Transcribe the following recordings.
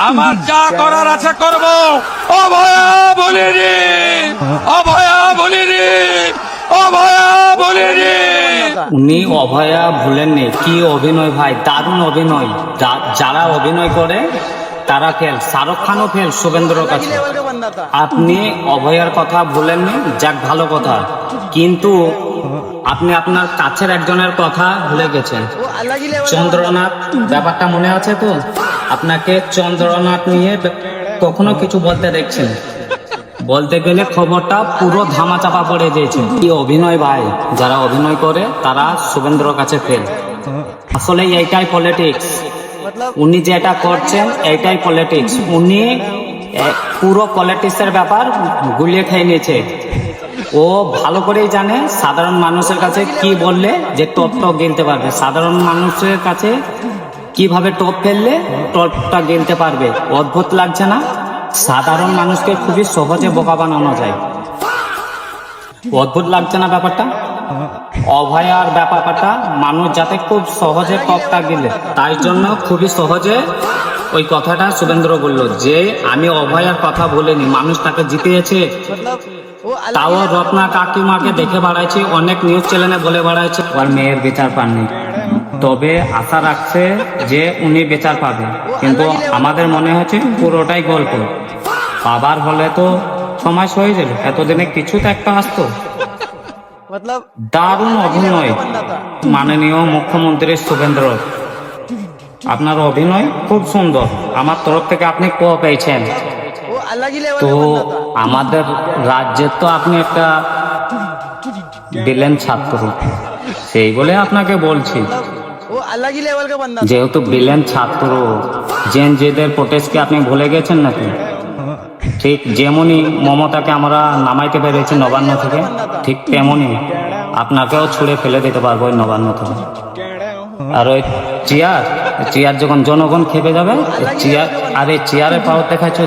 আমার যা করার আছে করব। অভয়া বলিনি, অভয়া বলিনি, অভয়া বলিনি। উনি অভয়া ভুলেননি। কি অভিনয় ভাই, দারুণ অভিনয়। যারা অভিনয় করে তারা ফেল, শাহরুখ খানও ফেল শুভেন্দ্রর কাছে। আপনি অভয়ার কথা ভুলেননি, যাক ভালো কথা, কিন্তু আপনি আপনার কাছের একজনের কথা ভুলে গেছেন। চন্দ্রনাথ ব্যাপারটা মনে আছে তো? আপনাকে চন্দ্রনাথ নিয়ে কখনো কিছু বলতে দেখছেন? বলতে গেলে খবরটা পুরো ধামাচাপা পড়ে দিয়েছে। কি অভিনয় ভাই, যারা অভিনয় করে তারা শুভেন্দ্রর কাছে ফেল। আসলে এইটাই পলিটিক্স, উনি যেটা করছেন এইটাই পলিটিক্স। উনি পুরো পলিটিক্সের ব্যাপার গুলিয়ে খেয়ে নিয়েছে। ও ভালো করেই জানে সাধারণ মানুষের কাছে কি বললে যে টপটা গিলতে পারবে, সাধারণ মানুষের কাছে কিভাবে টপ ফেললে টপটা গিলতে পারবে। অদ্ভুত লাগছে না? সাধারণ মানুষকে খুবই সহজে বোকা বানানো যায়। অদ্ভুত লাগছে না ব্যাপারটা? অভয়ার ব্যাপারটা মানুষ যাতে খুব সহজে টপটা গিলে, তাই জন্য খুবই সহজে ওই কথাটা শুভেন্দ্র বলল যে আমি অভয়ার কথা বলিনি, মানুষ তাকে জিতিয়েছে। তাও রত্না কাকিমাকে দেখে বেড়াইছে, অনেক নিউজ চ্যানেলে বলে বেড়াইছে ওর মেয়ের বিচার পাননি। তবে আশা রাখছে যে উনি বিচার পাবে, কিন্তু আমাদের মনে হচ্ছে পুরোটাই গল্প। আবার হলে তো সময় হয়ে যাবে, এতদিনে কিছু তো একটা আসতো। দারুণ অভিনয় মাননীয় মুখ্যমন্ত্রী শুভেন্দ্র, আপনার অভিনয় খুব সুন্দর। আমার তরফ থেকে আপনি পেয়েছেন। তো আমাদের রাজ্যের তো আপনি একটা ভিলেন ছাত্র, সেই বলে আপনাকে বলছি। যেহেতু ভিলেন ছাত্র, জেনজিদের প্রোটেস্টকে আপনি ভুলে গেছেন নাকি? ঠিক যেমনই মমতাকে আমরা নামাইতে পেরেছি নবান্ন থেকে, ঠিক তেমনই আপনাকেও ছুঁড়ে ফেলে দিতে পারবো ওই নবান্ন থেকে। আর ওই চেয়ার যখন জনগণ খেপে যাবে, চেয়ার, আরে চেয়ারের পাওয়ার দেখাচ্ছ,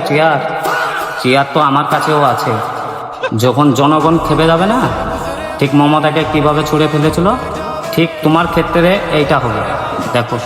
চেয়ার তো আমার কাছেও আছে। যখন জনগণ খেপে যাবে না, ঠিক মমতাকে কিভাবে ছুঁড়ে ফেলেছিল, ঠিক তোমার ক্ষেত্রে এইটা হবে, দেখো।